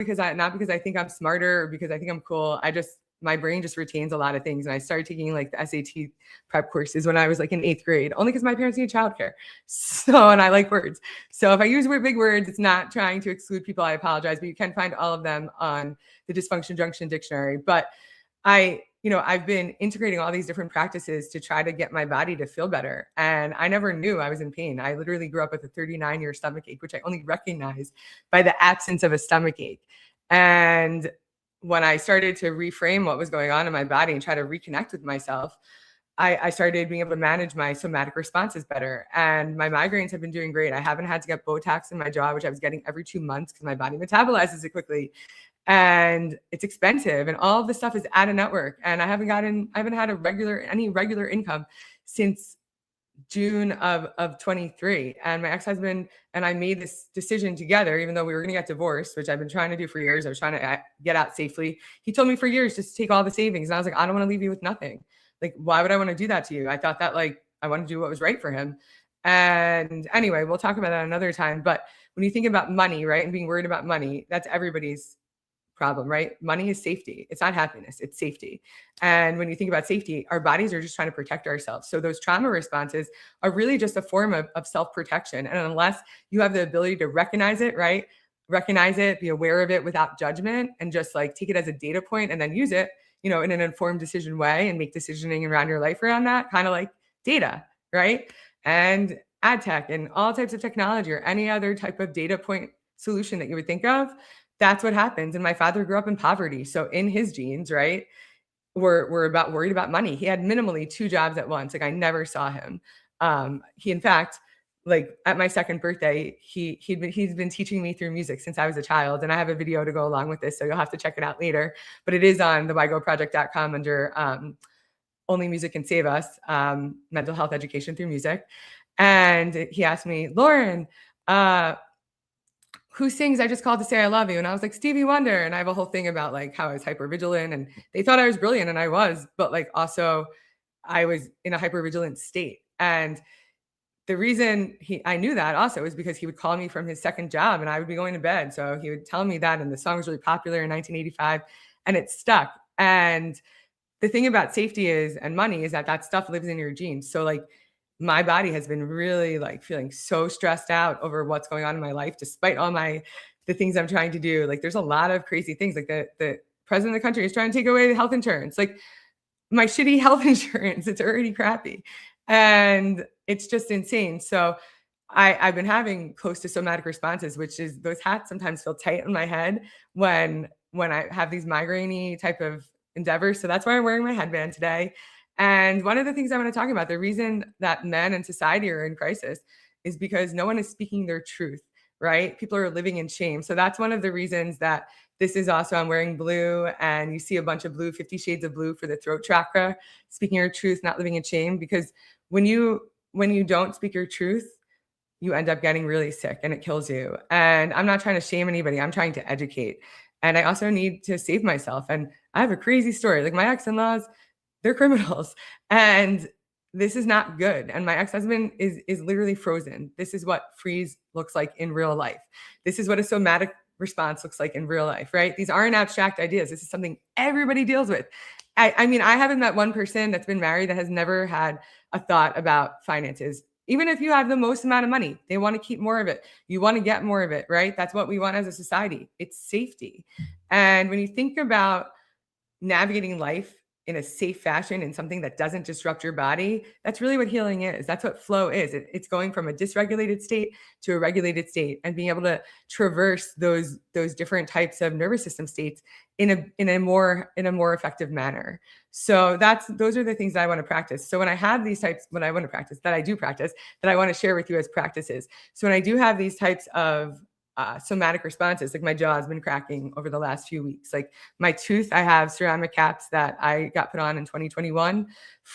because I think I'm smarter or because I think I'm cool. My brain just retains a lot of things. And I started taking like the SAT prep courses when I was like in 8th grade, only because my parents need childcare. So, and I like words. So if I use big words, it's not trying to exclude people. I apologize, but you can find all of them on the Dysfunction Junction Dictionary. But I've been integrating all these different practices to try to get my body to feel better. And I never knew I was in pain. I literally grew up with a 39-year stomach ache, which I only recognized by the absence of a stomach ache. And when I started to reframe what was going on in my body and try to reconnect with myself, I started being able to manage my somatic responses better. And my migraines have been doing great. I haven't had to get Botox in my jaw, which I was getting every 2 months because my body metabolizes it quickly. And it's expensive. And all of this stuff is out of network. And I haven't had any regular income since June of 23. And my ex-husband and I made this decision together, even though we were going to get divorced, which I've been trying to do for years. I was trying to get out safely. He told me for years, just take all the savings. And I was like, I don't want to leave you with nothing. Like, why would I want to do that to you? I thought that like, I wanted to do what was right for him. And anyway, we'll talk about that another time. But when you think about money, right, and being worried about money, that's everybody's problem, right? Money is safety. It's not happiness, it's safety. And when you think about safety, our bodies are just trying to protect ourselves. So those trauma responses are really just a form of self-protection. And unless you have the ability to recognize it, right? Recognize it, be aware of it without judgment, and just like take it as a data point and then use it, in an informed decision way and make decisioning around your life around that, kind of like data, right? And ad tech and all types of technology or any other type of data point solution that you would think of. That's what happens. And my father grew up in poverty. So in his genes, right, we're worried about money. He had minimally 2 jobs at once. Like I never saw him. He, in fact, like at my 2nd birthday, he's been teaching me through music since I was a child. And I have a video to go along with this. So you'll have to check it out later. But it is on the whygoproject.com under Only Music Can Save Us, mental health education through music. And he asked me, Lauren, who sings I Just Called to Say I Love You? And I was like, Stevie Wonder. And I have a whole thing about like how I was hypervigilant and they thought I was brilliant and I was, but like also I was in a hypervigilant state. And the reason I knew that also is because he would call me from his 2nd job and I would be going to bed. So he would tell me that, and the song was really popular in 1985 and it stuck. And the thing about safety and money is that stuff lives in your genes. So like, my body has been really like feeling so stressed out over what's going on in my life, despite all the things I'm trying to do. Like there's a lot of crazy things. Like the president of the country is trying to take away the health insurance. Like my shitty health insurance, it's already crappy. And it's just insane. So I've been having close to somatic responses, which is those hats sometimes feel tight on my head when I have these migraine-y type of endeavors. So that's why I'm wearing my headband today. And one of the things I want to talk about, the reason that men and society are in crisis is because no one is speaking their truth, right? People are living in shame. So that's one of the reasons that this is also, I'm wearing blue and you see a bunch of blue, 50 shades of blue for the throat chakra, speaking your truth, not living in shame. Because when you don't speak your truth, you end up getting really sick and it kills you. And I'm not trying to shame anybody. I'm trying to educate. And I also need to save myself. And I have a crazy story. Like my ex-in-laws, they're criminals and this is not good. And my ex-husband is literally frozen. This is what freeze looks like in real life. This is what a somatic response looks like in real life, right? These aren't abstract ideas. This is something everybody deals with. I mean, I haven't met one person that's been married that has never had a thought about finances. Even if you have the most amount of money, they want to keep more of it. You want to get more of it, right? That's what we want as a society. It's safety. And when you think about navigating life in a safe fashion and something that doesn't disrupt your body, that's really what healing is. That's what flow is. It's going from a dysregulated state to a regulated state and being able to traverse those different types of nervous system states in a more effective manner. So those are the things that I want to practice. So when I have these types, what I want to practice, that I do practice, that I want to share with you as practices. So when I do have these types of somatic responses, like my jaw has been cracking over the last few weeks. Like my tooth, I have ceramic caps that I got put on in 2021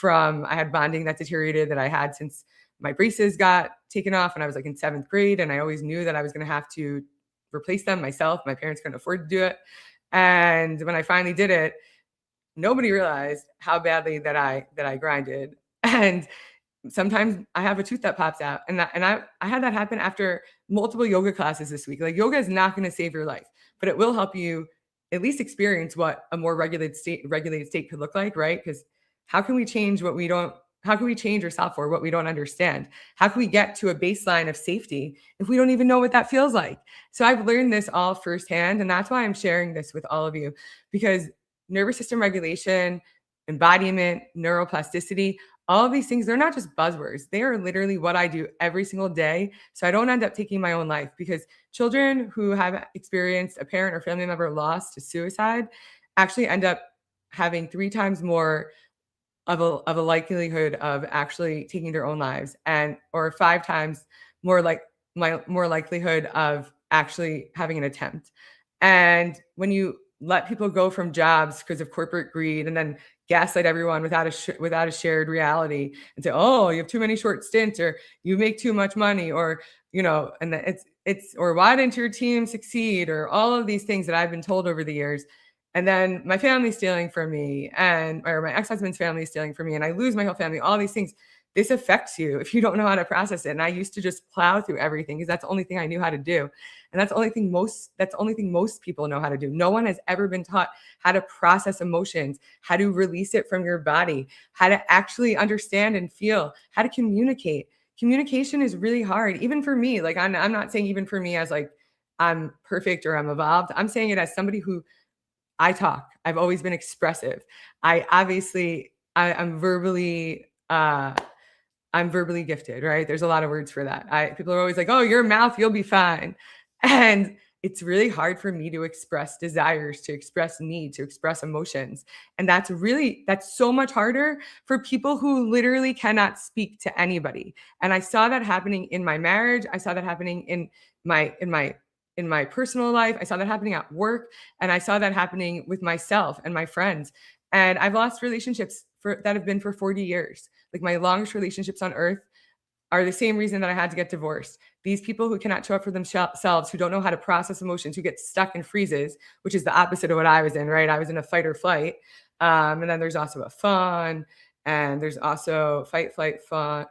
I had bonding that deteriorated that I had since my braces got taken off when I was like in 7th grade. And I always knew that I was going to have to replace them myself. My parents couldn't afford to do it. And when I finally did it, nobody realized how badly that I grinded. And sometimes I have a tooth that pops out, and I had that happen after multiple yoga classes this week. Like yoga is not going to save your life, but it will help you at least experience what a more regulated state could look like, right? Because how can we change what we don't how can we change ourselves for what we don't understand? How can we get to a baseline of safety if we don't even know what that feels like? So I've learned this all firsthand, and that's why I'm sharing this with all of you, because nervous system regulation, embodiment, neuroplasticity, all of these things, they're not just buzzwords. They are literally what I do every single day. So I don't end up taking my own life, because children who have experienced a parent or family member lost to suicide actually end up having 3 times more of a likelihood of actually taking their own lives, and or 5 times more more likelihood of actually having an attempt. And when you let people go from jobs because of corporate greed, and then gaslight everyone without a shared reality, and say, oh, you have too many short stints, or you make too much money, or and it's or why didn't your team succeed, or all of these things that I've been told over the years. And then my family's stealing from me, or my ex-husband's family is stealing from me, and I lose my whole family, all these things. This affects you if you don't know how to process it. And I used to just plow through everything because that's the only thing I knew how to do. And that's the only thing most people know how to do. No one has ever been taught how to process emotions, how to release it from your body, how to actually understand and feel, how to communicate. Communication is really hard, even for me. Like I'm not saying even for me as like I'm perfect or I'm evolved. I'm saying it as somebody who I talk. I've always been expressive. I'm verbally I'm verbally gifted, right? There's a lot of words for that. People are always like, "Oh, your mouth, you'll be fine." And it's really hard for me to express desires, to express needs, to express emotions. And that's so much harder for people who literally cannot speak to anybody. And I saw that happening in my marriage. I saw that happening in my personal life. I saw that happening at work, and I saw that happening with myself and my friends. And I've lost relationships that have been for 40 years. Like my longest relationships on earth are the same reason that I had to get divorced. These people who cannot show up for themselves, who don't know how to process emotions, who get stuck in freezes, which is the opposite of what I was in, right? I was in a fight or flight. And then there's also a fawn, and there's also fight, flight, fawn,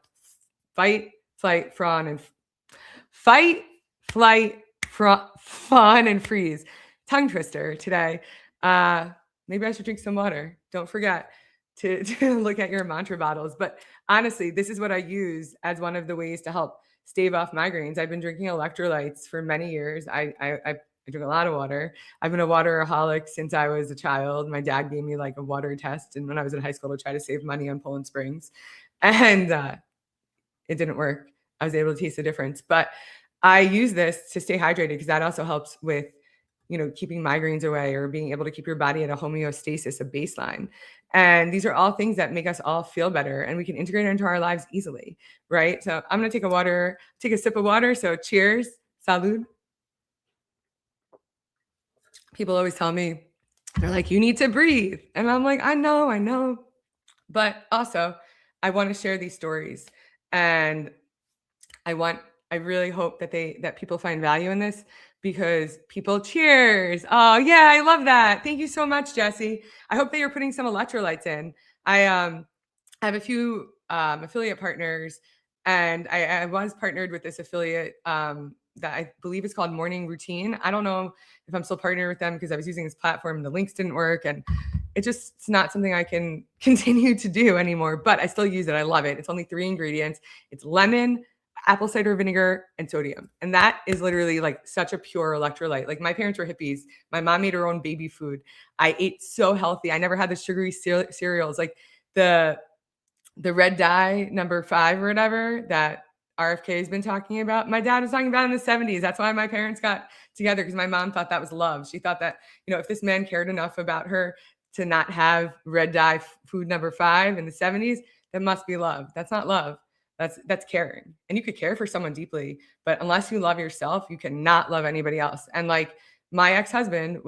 fawn, and freeze. Tongue twister today. Maybe I should drink some water. Don't forget to look at your mantra bottles. But honestly, this is what I use as one of the ways to help stave off migraines. I've been drinking electrolytes for many years. I drink a lot of water. I've been a wateraholic since I was a child. My dad gave me like a water test, and when I was in high school, to try to save money on Poland Springs, and it didn't work. I was able to taste the difference, but I use this to stay hydrated, because that also helps with keeping migraines away, or being able to keep your body at a homeostasis, a baseline. And these are all things that make us all feel better, and we can integrate it into our lives easily, right? So I'm going to take a sip of water. So cheers, salud. People always tell me, they're like, you need to breathe. And I'm like, I know. But also I want to share these stories, and I really hope that people find value in this, because people cheers. Oh yeah, I love that. Thank you so much, Jesse. I hope that you're putting some electrolytes in. I have a few affiliate partners, and I was partnered with this affiliate that I believe is called Morning Routine. I don't know if I'm still partnered with them, because I was using this platform, the links didn't work, and it's not something I can continue to do anymore, but I still use it. I love it. It's only 3 ingredients. It's lemon, apple cider vinegar, and sodium. And that is literally like such a pure electrolyte. Like my parents were hippies. My mom made her own baby food. I ate so healthy. I never had the sugary cereals, like the red dye number 5 or whatever that RFK has been talking about. My dad was talking about in the 70s. That's why my parents got together, because my mom thought that was love. She thought that, if this man cared enough about her to not have red dye food number 5 in the 70s, that must be love. That's not love. That's caring. And you could care for someone deeply, but unless you love yourself, you cannot love anybody else. And like my ex-husband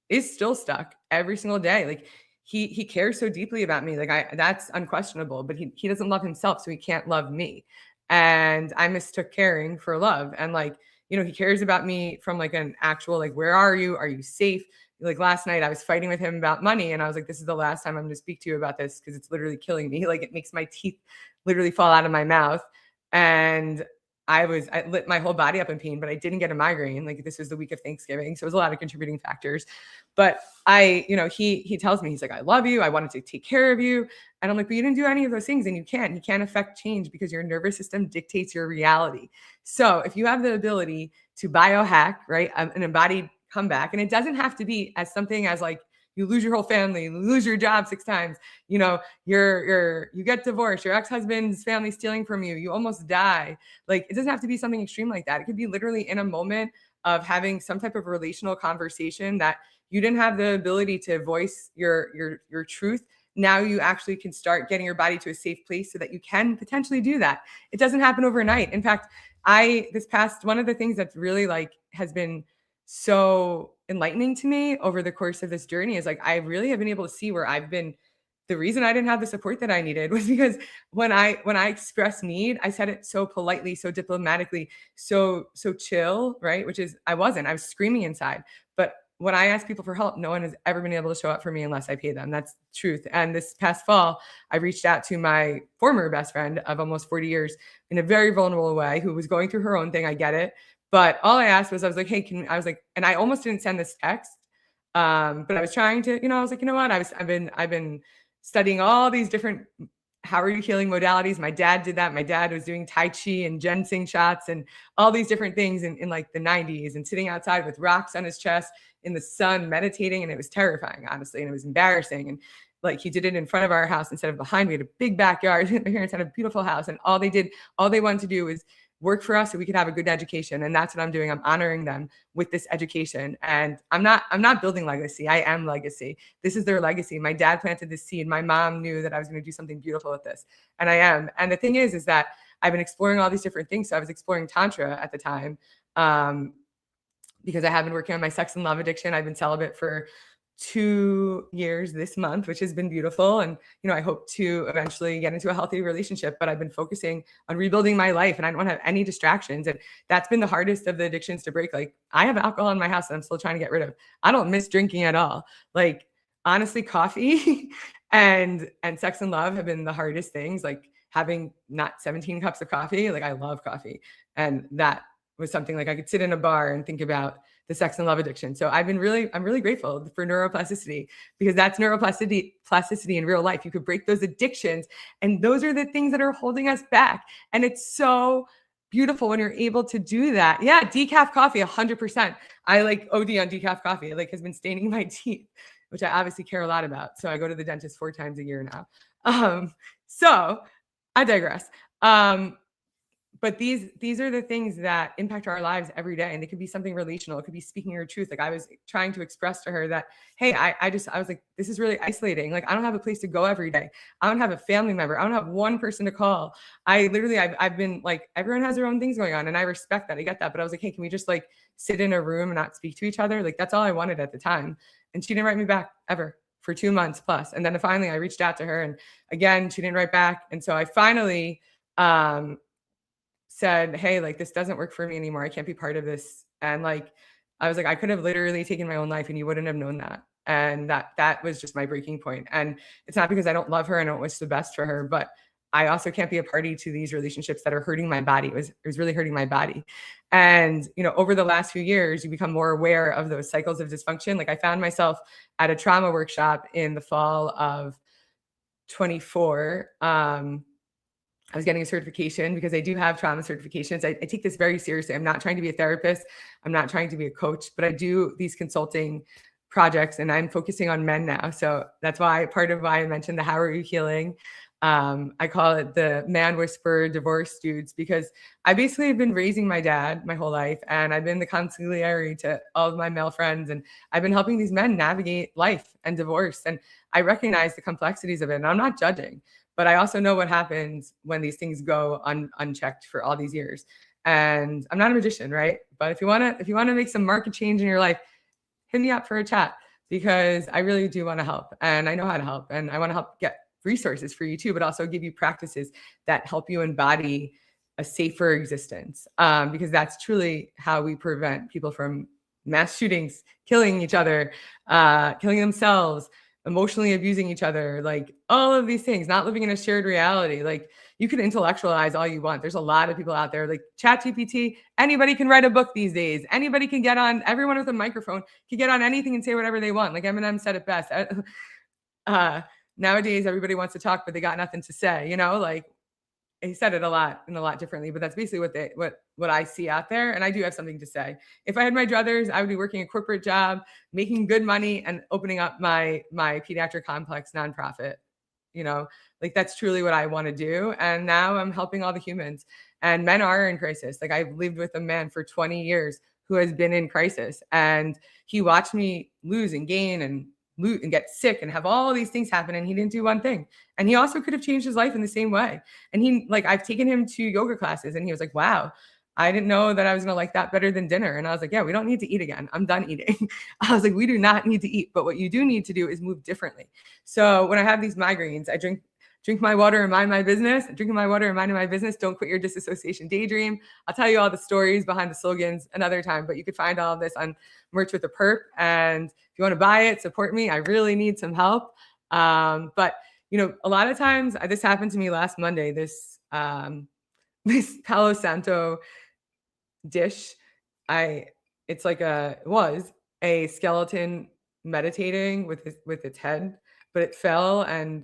is still stuck every single day. Like he cares so deeply about me. Like that's unquestionable, but he doesn't love himself, so he can't love me. And I mistook caring for love. And like, he cares about me from like an actual, like, where are you? Are you safe? Like last night I was fighting with him about money, and I was like, this is the last time I'm going to speak to you about this, because it's literally killing me. Like it makes my teeth literally fall out of my mouth. And I lit my whole body up in pain, but I didn't get a migraine. Like this was the week of Thanksgiving. So it was a lot of contributing factors. But he tells me, he's like, I love you. I wanted to take care of you. And I'm like, but you didn't do any of those things, and you can't affect change because your nervous system dictates your reality. So if you have the ability to biohack, right, an embodied comeback, and it doesn't have to be as something as like you lose your whole family, you lose your job 6 times, you get divorced, your ex-husband's family stealing from you, you almost die. Like it doesn't have to be something extreme like that. It could be literally in a moment of having some type of relational conversation that you didn't have the ability to voice your truth. Now you actually can start getting your body to a safe place so that you can potentially do that. It doesn't happen overnight. In fact, one of the things that's really like has been so enlightening to me over the course of this journey is like I really have been able to see where the reason I didn't have the support that I needed was because when I expressed need, I said it so politely, so diplomatically, so chill, right? I was screaming inside. But when I ask people for help, no one has ever been able to show up for me unless I pay them. That's the truth. And this past fall, I reached out to my former best friend of almost 40 years in a very vulnerable way, who was going through her own thing. I get it. But all I asked was, I was like, hey, and I almost didn't send this text. But I was trying to, I was like, you know what? I've been studying all these different how are you healing modalities. My dad did that. My dad was doing Tai Chi and ginseng shots and all these different things in like the 90s, and sitting outside with rocks on his chest in the sun, meditating. And it was terrifying, honestly. And it was embarrassing. And like he did it in front of our house instead of behind. We had a big backyard. My parents had a beautiful house. And all they wanted to do was work for us so we could have a good education. And that's what I'm doing. I'm honoring them with this education. And I'm not building legacy. I am legacy. This is their legacy. My dad planted this seed. My mom knew that I was going to do something beautiful with this. And I am. And the thing is that I've been exploring all these different things. So I was exploring Tantra at the time because I have been working on my sex and love addiction. I've been celibate for 2 years this month, which has been beautiful. And, I hope to eventually get into a healthy relationship, but I've been focusing on rebuilding my life and I don't want to have any distractions. And that's been the hardest of the addictions to break. Like I have alcohol in my house that I'm still trying to get rid of. I don't miss drinking at all. Like honestly, coffee and sex and love have been the hardest things, like having not 17 cups of coffee. Like I love coffee. And that was something like I could sit in a bar and think about the sex and love addiction. So I'm really grateful for neuroplasticity, because that's plasticity in real life. You could break those addictions, and those are the things that are holding us back. And it's so beautiful when you're able to do that. Yeah, decaf coffee, 100%. I like OD on decaf coffee. It like has been staining my teeth, which I obviously care a lot about. So I go to the dentist 4 times a year now. So I digress. But these are the things that impact our lives every day. And it could be something relational. It could be speaking your truth. Like I was trying to express to her that, hey, I was like, this is really isolating. Like I don't have a place to go every day. I don't have a family member. I don't have one person to call. I've been like, everyone has their own things going on. And I respect that. I get that. But I was like, hey, can we just like sit in a room and not speak to each other? Like that's all I wanted at the time. And she didn't write me back ever for 2 months plus. And then finally I reached out to her, and again, she didn't write back. And so I finally, said, hey, like this doesn't work for me anymore. I can't be part of this. And like, I was like, I could have literally taken my own life and you wouldn't have known that. And that was just my breaking point. And it's not because I don't love her and I don't wish the best for her, but I also can't be a party to these relationships that are hurting my body. It was really hurting my body. And, over the last few years, you become more aware of those cycles of dysfunction. Like I found myself at a trauma workshop in the fall of 24. I was getting a certification because I do have trauma certifications. I take this very seriously. I'm not trying to be a therapist. I'm not trying to be a coach, but I do these consulting projects, and I'm focusing on men now. So that's part of why I mentioned the How Are You Healing? I call it the Man Whisperer Divorce Dudes, because I basically have been raising my dad my whole life, and I've been the consigliere to all of my male friends, and I've been helping these men navigate life and divorce. And I recognize the complexities of it, and I'm not judging. But I also know what happens when these things go unchecked for all these years. And I'm not a magician, right? But if you want to make some market change in your life, hit me up for a chat, because I really do want to help, and I know how to help, and I want to help get resources for you too, but also give you practices that help you embody a safer existence. Because that's truly how we prevent people from mass shootings, killing each other, killing themselves, emotionally abusing each other, like all of these things, not living in a shared reality. Like, you can intellectualize all you want. There's a lot of people out there like ChatGPT. Anybody can write a book these days. Anybody can get on, everyone with a microphone can get on anything and say whatever they want. Like Eminem said it best. Nowadays, everybody wants to talk, but they got nothing to say, you know, like he said it a lot and a lot differently, but that's basically what I see out there. And I do have something to say. If I had my druthers, I would be working a corporate job, making good money, and opening up my pediatric complex nonprofit. You know, like that's truly what I want to do. And now I'm helping all the humans. And men are in crisis. Like I've lived with a man for 20 years who has been in crisis, and he watched me lose and gain and get sick and have all these things happen, and he didn't do one thing. And he also could have changed his life in the same way. And he, like, I've taken him to yoga classes, and he was like, wow, I didn't know that I was going to like that better than dinner. And I was like, yeah, we don't need to eat again. I'm done eating. I was like, we do not need to eat, but what you do need to do is move differently. So when I have these migraines, I drink my water and mind my business. Drinking my water and minding my business. Don't quit your disassociation daydream. I'll tell you all the stories behind the slogans another time, but you could find all of this on Merch with a Perp. And if you want to buy it, support me. I really need some help. But you know, a lot of times this happened to me last Monday, this Palo Santo dish. It was a skeleton meditating with its head, but it fell, and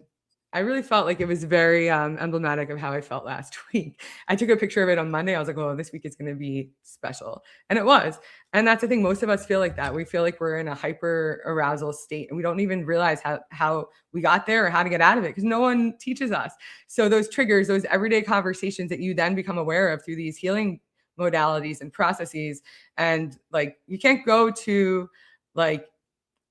I really felt like it was very emblematic of how I felt last week. I took a picture of it on Monday. I was like, oh, this week is going to be special. And it was. And that's the thing. Most of us feel like that. We feel like we're in a hyper arousal state, and we don't even realize how we got there or how to get out of it because no one teaches us. So those triggers, those everyday conversations that you then become aware of through these healing modalities and processes. And like, you can't go to like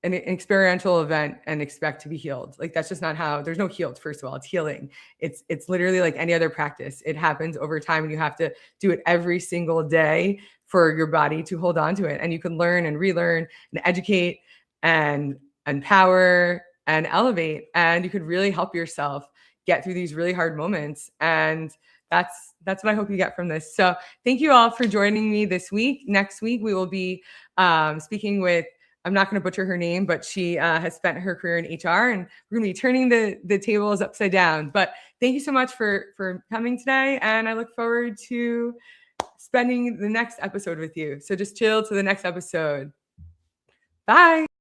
an experiential event and expect to be healed. Like that's just not how. There's no healed. First of all, it's healing. It's literally like any other practice. It happens over time, and you have to do it every single day for your body to hold on to it. And you can learn and relearn and educate and empower and elevate, and you could really help yourself get through these really hard moments. And that's what I hope you get from this. So thank you all for joining me this week. Next week we will be speaking with, I'm not going to butcher her name, but she has spent her career in HR, and we're going to be turning the tables upside down. But thank you so much for coming today, and I look forward to spending the next episode with you. So just chill to the next episode. Bye.